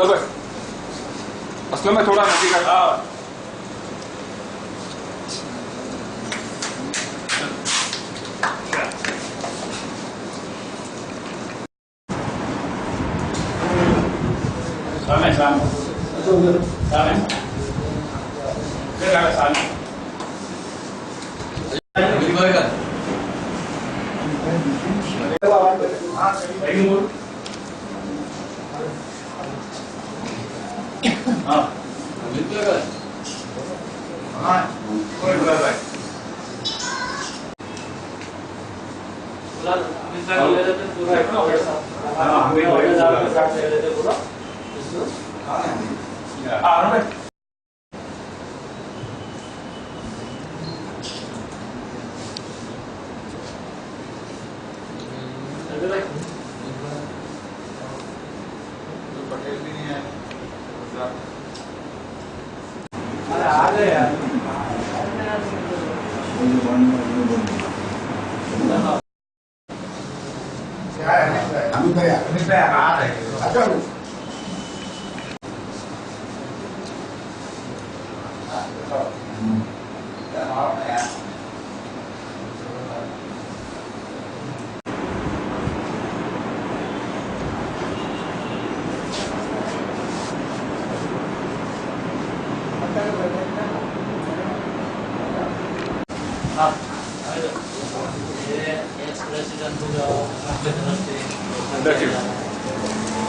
افضل بھائی اسلم میں تھوڑا نزدیک ہے.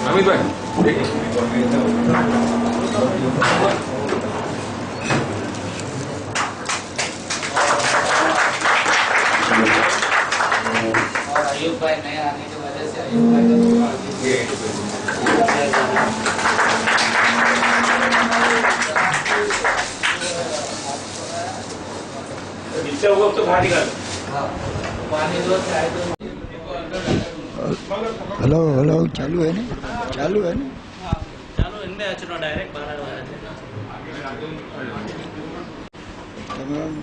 حمید بھائی ایوب بھائی نئے آنے کی وجہ سے ایوب بھائی ہلو ہلو چالو ہے نا چالو ہے نا چالو ان میں اچھا ڈائریکٹ باہر تمام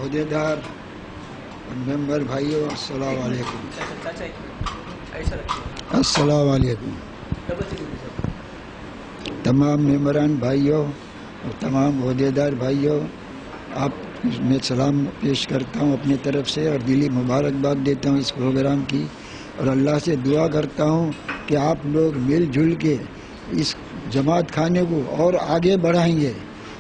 عہدیدار اور ممبر بھائیوں السلام علیکم. السلام علیکم. تمام ممبران بھائیوں اور تمام عہدیدار بھائیوں آپ میں سلام پیش کرتا ہوں اپنی طرف سے اور دلی مبارکباد دیتا ہوں اس پروگرام کی اور اللہ سے دعا کرتا ہوں کہ آپ لوگ مل جل کے اس جماعت خانے کو اور آگے بڑھائیں گے.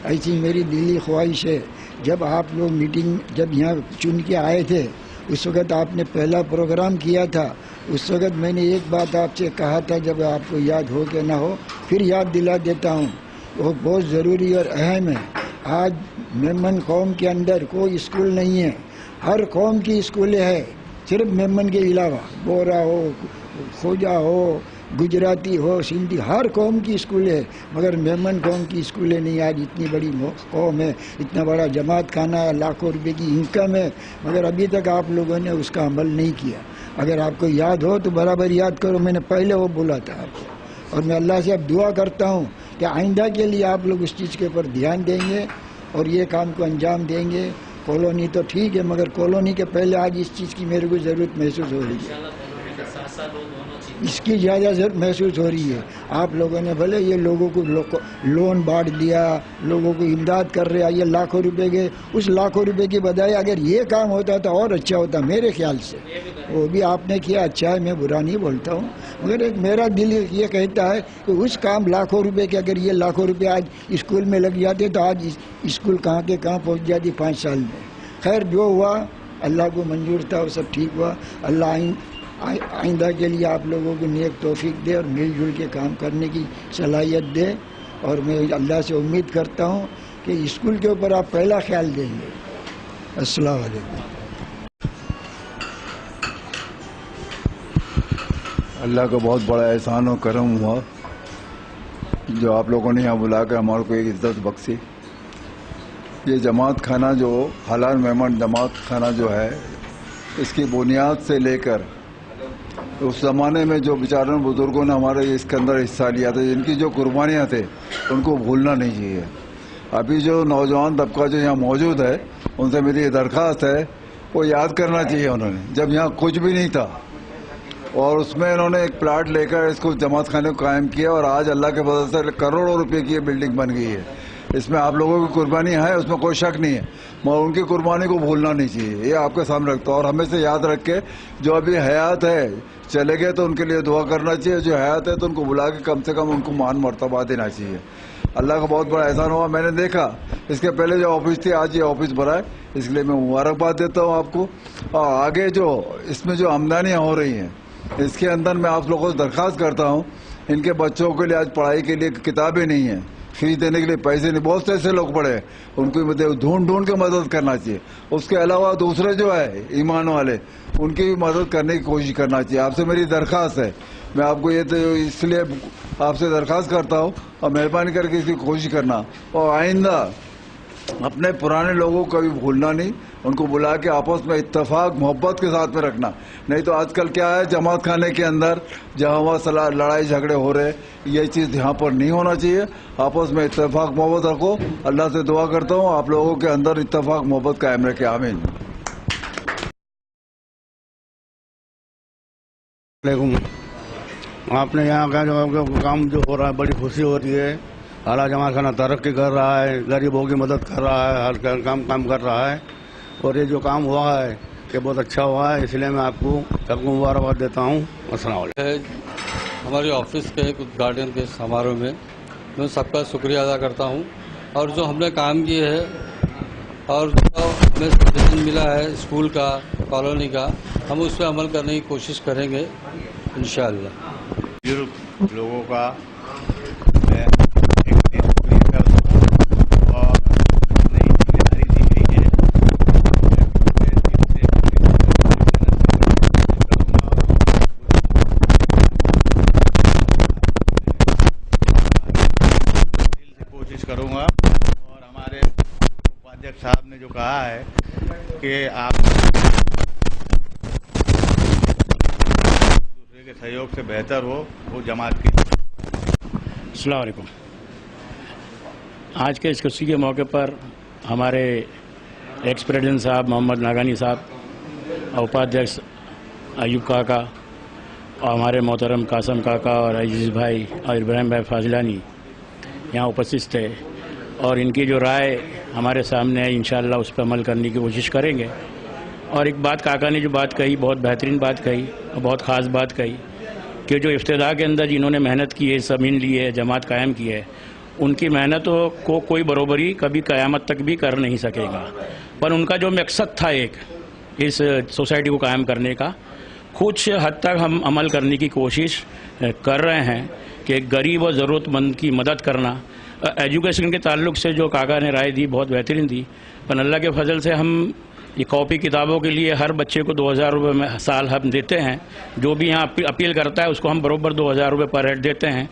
ایسی میری دلی خواہش ہے. جب آپ لوگ میٹنگ جب یہاں چن کے آئے تھے اس وقت آپ نے پہلا پروگرام کیا تھا. اس وقت میں نے ایک بات آپ سے کہا تھا جب آپ کو یاد ہو کہ نہ ہو پھر یاد دلا دیتا ہوں. وہ بہت ضروری اور اہم ہے. آج میمن قوم کے اندر کوئی اسکول نہیں ہے. ہر قوم کی اسکولیں ہے صرف میمن کے علاوہ. بورا ہو خوجا ہو گجراتی ہو سندھی ہر قوم کی اسکولیں ہے مگر میمن قوم کی اسکولیں نہیں. آج اتنی بڑی قوم ہے اتنا بڑا جماعت خانہ ہے لاکھوں روپے کی انکم ہے مگر ابھی تک آپ لوگوں نے اس کا عمل نہیں کیا. اگر آپ کو یاد ہو تو برابر یاد کرو. میں نے پہلے وہ بولا تھا آپ کو اور میں اللہ سے اب دعا کرتا ہوں کہ آئندہ کے لیے آپ لوگ اس چیز کے اوپر دھیان دیں گے اور یہ کام کو انجام دیں گے. کالونی تو ٹھیک ہے مگر کالونی کے پہلے آج اس چیز کی میرے کو ضرورت محسوس ہو رہی ہے. اس کی زیادہ ضرورت محسوس ہو رہی ہے. آپ لوگوں نے بھلے یہ لوگوں کو لون بانٹ دیا لوگوں کو امداد کر رہے یہ لاکھوں روپے کے. اس لاکھوں روپے کی بجائے اگر یہ کام ہوتا تو اور اچھا ہوتا میرے خیال سے. وہ بھی آپ نے کیا اچھا ہے میں برا نہیں بولتا ہوں مگر ایک میرا دل یہ کہتا ہے کہ اس کام لاکھوں روپے کے اگر یہ لاکھوں روپے آج اسکول میں لگ جاتے تو آج اسکول کہاں کے کہاں پہنچ جاتی 5 سال میں. خیر جو ہوا اللہ کو منظور تھا وہ سب ٹھیک ہوا. اللہ آئندہ کے لیے آپ لوگوں کو نیک توفیق دے اور مل جل کے کام کرنے کی صلاحیت دے. اور میں اللہ سے امید کرتا ہوں کہ اسکول کے اوپر آپ پہلا خیال دیں گے. السلام علیکم. اللہ کا بہت بڑا احسان و کرم ہوا جو آپ لوگوں نے یہاں بلا کر ہمارے کو ایک عزت بخشی. یہ جماعت خانہ جو حلال میمن جماعت خانہ جو ہے اس کی بنیاد سے لے کر اس زمانے میں جو بیچاروں بزرگوں نے ہمارے اس کے اندر حصہ لیا تھا جن کی جو قربانیاں تھے ان کو بھولنا نہیں چاہیے. ابھی جو نوجوان طبقہ جو یہاں موجود ہے ان سے میری یہ درخواست ہے وہ یاد کرنا چاہیے. انہوں نے جب یہاں کچھ بھی نہیں تھا اور اس میں انہوں نے ایک پلاٹ لے کر اس کو جماعت خانے کو قائم کیا اور آج اللہ کے فضل سے کروڑوں روپے کی یہ بلڈنگ بن گئی ہے. اس میں آپ لوگوں کی قربانی ہے, اس میں کوئی شک نہیں ہے, مگر ان کی قربانی کو بھولنا نہیں چاہیے. یہ آپ کے سامنے رکھتا ہوں. اور ہمیں سے یاد رکھ کے جو ابھی حیات ہے چلے گئے تو ان کے لیے دعا کرنا چاہیے, جو حیات ہے تو ان کو بلا کے کم سے کم ان کو مان مرتبہ دینا چاہیے. اللہ کا بہت بڑا احسان ہوا. میں نے دیکھا اس کے پہلے جو آفس تھی آج یہ آفس بنا ہے, اس لیے میں مبارکباد دیتا ہوں آپ کو. اور آگے جو اس میں جو آمدنیاں ہو رہی ہیں اس کے اندر میں آپ لوگوں سے درخواست کرتا ہوں, ان کے بچوں کے لیے آج پڑھائی کے لیے کتابیں نہیں ہیں, فیس دینے کے لیے پیسے نہیں, بہت سے ایسے لوگ پڑے ہیں, ان کو ڈھونڈ کے مدد کرنا چاہیے. اس کے علاوہ دوسرے جو ہے ایمان والے ان کی بھی مدد کرنے کی کوشش کرنا چاہیے. آپ سے میری درخواست ہے, میں آپ کو یہ تو اس لیے آپ سے درخواست کرتا ہوں اور مہربانی کر کے اس کی کوشش کرنا, اور آئندہ اپنے پرانے لوگوں کو بھی بھولنا نہیں, ان کو بلا کے آپس میں اتفاق محبت کے ساتھ میں رکھنا. نہیں تو آج کل کیا ہے جماعت خانے کے اندر جہاں وہاں لڑائی جھگڑے ہو رہے, یہ چیز یہاں پر نہیں ہونا چاہیے. آپس میں اتفاق محبت رکھو. اللہ سے دعا کرتا ہوں آپ لوگوں کے اندر اتفاق محبت قائم رکھے. آمین. آپ نے یہاں کا جو کام جو ہو رہا ہے بڑی خوشی ہو رہی ہے. اعلیٰ جماعت خانہ ترقی کر رہا ہے, غریبوں کی مدد کر رہا ہے, ہر کام کر رہا ہے, اور یہ جو کام ہوا ہے کہ بہت اچھا ہوا ہے. اس لیے میں آپ کو سب کو مبارکباد دیتا ہوں. السلام علیکم. ہمارے آفس کے گارڈن کے سماروہ میں سب کا شکریہ ادا کرتا ہوں, اور جو ہم نے کام کیے ہے اور جو ہمیں سجیشن ملا ہے اسکول کا, کالونی کا, ہم اس پہ عمل کرنے کی کوشش کریں گے انشاءاللہ. بزرگ لوگوں کا میں ایک شکریہ کرتا ہوں, اور نئی ذمہ داری دی گئی ہے. دل سے کوشش کروں گا. اور ہمارے اپادھیکش صاحب نے جو کہا ہے کہ آپ دوسرے کے سہیوگ سے بہتر ہو, وہ جماعت کی. السلام علیکم. آج کے اس کرسی کے موقع پر ہمارے ایکس پریزیڈنٹ صاحب محمد ناگانی صاحب, اپادھیکش ایوب کاکا, اور ہمارے محترم قاسم کاکا اور عزیز بھائی اور ابراہیم بھائی فاضلانی یہاں اپستھت تھے, اور ان کی جو رائے ہمارے سامنے ہے انشاءاللہ اس پہ عمل کرنے کی کوشش کریں گے. اور ایک بات کاکا نے جو بات کہی, بہت بہترین بات کہی اور بہت خاص بات کہی, کہ جو ابتدا کے اندر جنہوں نے محنت کی ہے, زمین لی ہے, جماعت قائم کی ہے, ان کی محنتوں کو کوئی برابری کبھی قیامت تک بھی کر نہیں سکے گا. پر ان کا جو مقصد تھا ایک اس سوسائٹی کو قائم کرنے کا, کچھ حد تک ہم عمل کرنے کی کوشش کر رہے ہیں کہ غریب اور ضرورت مند کی مدد کرنا. ایجوکیشن کے تعلق سے جو کاکا نے رائے دی بہت بہترین دی, پر اللہ کے فضل سے ہم یہ کاپی کتابوں کے لیے ہر بچے کو 2000 روپے میں سال ہم دیتے ہیں. جو بھی یہاں اپیل کرتا ہے اس کو ہم برابر 2000 روپے پر ہیڈ دیتے ہیں.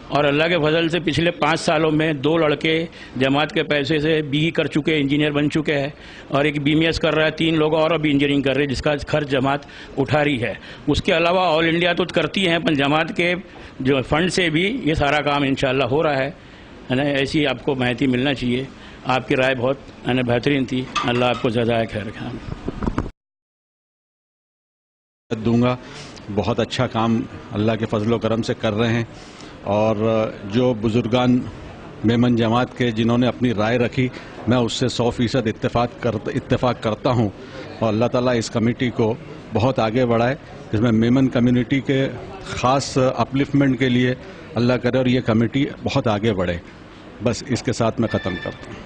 اور اللہ کے فضل سے پچھلے 5 سالوں میں 2 لڑکے جماعت کے پیسے سے BE کر چکے, انجینئر بن چکے ہیں, اور ایک BMS کر رہا ہے, 3 لوگ اور ابھی انجینئرنگ کر رہے ہیں جس کا خرچ جماعت اٹھا رہی ہے. اس کے علاوہ آل انڈیا تو کرتی ہیں, پر جماعت کے جو فنڈ سے بھی یہ سارا کام انشاءاللہ ہو رہا ہے. ایسی آپ کو مہنتی ملنا چاہیے. آپ کی رائے بہت بہترین تھی. اللہ آپ کو جزائے خیر دوں گا. بہت اچھا کام اللہ کے فضل و کرم سے کر رہے ہیں, اور جو بزرگان میمن جماعت کے جنہوں نے اپنی رائے رکھی, میں اس سے 100% اتفاق کرتا ہوں. اور اللہ تعالیٰ اس کمیٹی کو بہت آگے بڑھائے, جس میں میمن کمیونٹی کے خاص اپلفمنٹ کے لیے اللہ کرے اور یہ کمیٹی بہت آگے بڑھے. بس اس کے ساتھ میں ختم کرتا ہوں.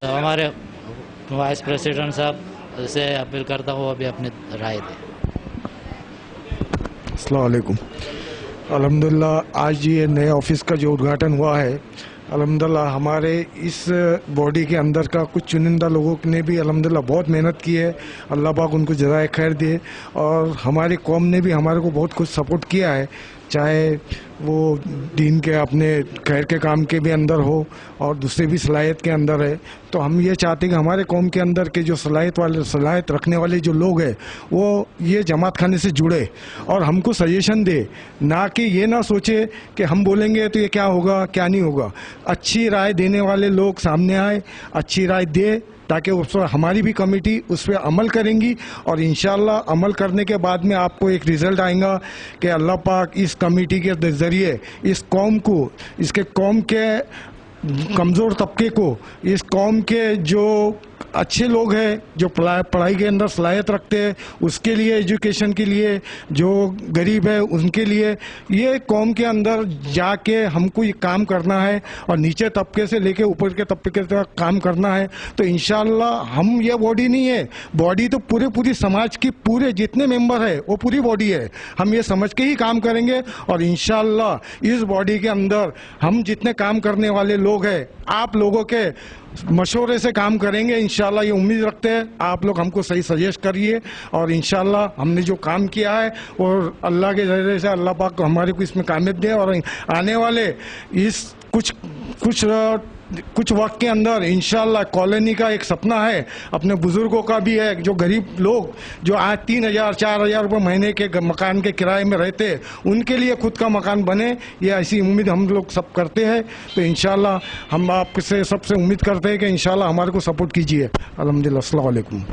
ہمارے وائس پریزیڈنٹ صاحب سے اپیل کرتا ہوں ابھی اپنی رائے دیں. السلام علیکم. الحمدللہ آج یہ نئے آفس کا جو ادگھاٹن ہوا ہے, الحمدللہ ہمارے اس باڈی کے اندر کا کچھ چنندہ لوگوں نے بھی الحمدللہ بہت محنت کی ہے. اللہ پاک ان کو جزائے خیر دے. اور ہماری قوم نے بھی ہمارے کو بہت کچھ سپورٹ کیا ہے, چاہے وہ دین کے اپنے خیر کے کام کے بھی اندر ہو اور دوسرے بھی صلاحیت کے اندر ہے. تو ہم یہ چاہتے ہیں کہ ہمارے قوم کے اندر کے جو صلاحیت رکھنے والے جو لوگ ہیں وہ یہ جماعت خانے سے جڑے اور ہم کو سجیشن دے, نہ کہ یہ نہ سوچے کہ ہم بولیں گے تو یہ کیا ہوگا کیا نہیں ہوگا. اچھی رائے دینے والے لوگ سامنے آئے, اچھی رائے دے, تاکہ اس پر ہماری بھی کمیٹی اس پہ عمل کریں گی، اور انشاءاللہ عمل کرنے کے بعد میں آپ کو ایک رزلٹ آئے گا کہ اللہ پاک اس کمیٹی کے ذریعے اس قوم کو، اس کے قوم کے کمزور طبقے کو، اس قوم کے جو اچھے لوگ ہیں، جو پڑھائی کے اندر صلاحیت رکھتے ہیں، اس کے لیے، ایجوکیشن کے لیے، جو غریب ہے ان کے لیے، یہ قوم کے اندر جا کے ہم کو یہ کام کرنا ہے، اور نیچے طبقے سے لے کے اوپر کے طبقے تک کام کرنا ہے. تو انشاءاللہ ہم، یہ باڈی نہیں ہے، باڈی تو پوری سماج کی، پورے جتنے ممبر ہے وہ پوری باڈی ہے. ہم یہ سمجھ کے ہی کام کریں گے، اور انشاءاللہ اس باڈی کے اندر ہم جتنے کام کرنے والے لوگ ہیں، آپ لوگوں کے مشورے سے کام کریں گے. انشاءاللہ یہ امید رکھتے ہیں آپ لوگ ہم کو صحیح سجیسٹ کریے، اور انشاءاللہ ہم نے جو کام کیا ہے اور اللہ کے ذریعے سے اللہ پاک کو ہمارے کو اس میں کامیاب دے، اور آنے والے اس کچھ وقت کے اندر انشاءاللہ کالونی کا ایک سپنا ہے، اپنے بزرگوں کا بھی ہے، جو غریب لوگ جو آج 3,000 4,000 روپے مہینے کے مکان کے کرائے میں رہتے، ان کے لیے خود کا مکان بنے، یہ ایسی امید ہم لوگ سب کرتے ہیں. تو انشاءاللہ ہم آپ سے سب سے امید کرتے ہیں کہ انشاءاللہ ہمارے کو سپورٹ کیجیے. الحمدللہ. السلام علیکم.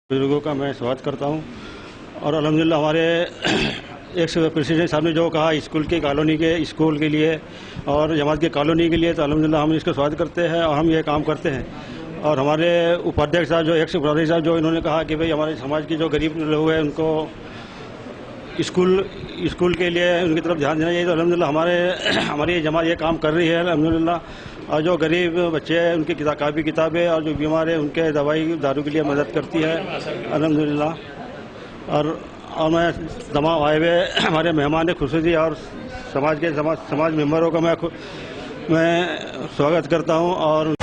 بزرگوں کا میں سوات کرتا ہوں، اور الحمدللہ ہمارے ایک پریزیڈنٹ صاحب نے جو کہا اسکول کی کالونی کے اسکول کے لیے اور جماعت کی کالونی کے لیے، تو الحمدللہ ہم اس کا سوات کرتے ہیں اور ہم یہ کام کرتے ہیں. اور ہمارے اپادھیش صاحب جو ایکس اپادھیش صاحب جو انہوں نے کہا کہ بھئی ہمارے سماج کی جو غریب لوگ ہیں ان کو اسکول کے لیے ان کی طرف دھیان دینا چاہیے. تو الحمدللہ ہماری جماعت یہ کام کر رہی ہے الحمدللہ. اور جو غریب بچے ہیں ان کی کاپی کتابیں، اور جو بیمار ہیں ان کے دوائی دارو کے لیے مدد کرتی ہے الحمدللہ. اور میں تمام آئے ہوئے ہمارے مہمان خصوصی اور سماج ممبروں کا میں سواگت کرتا ہوں. اور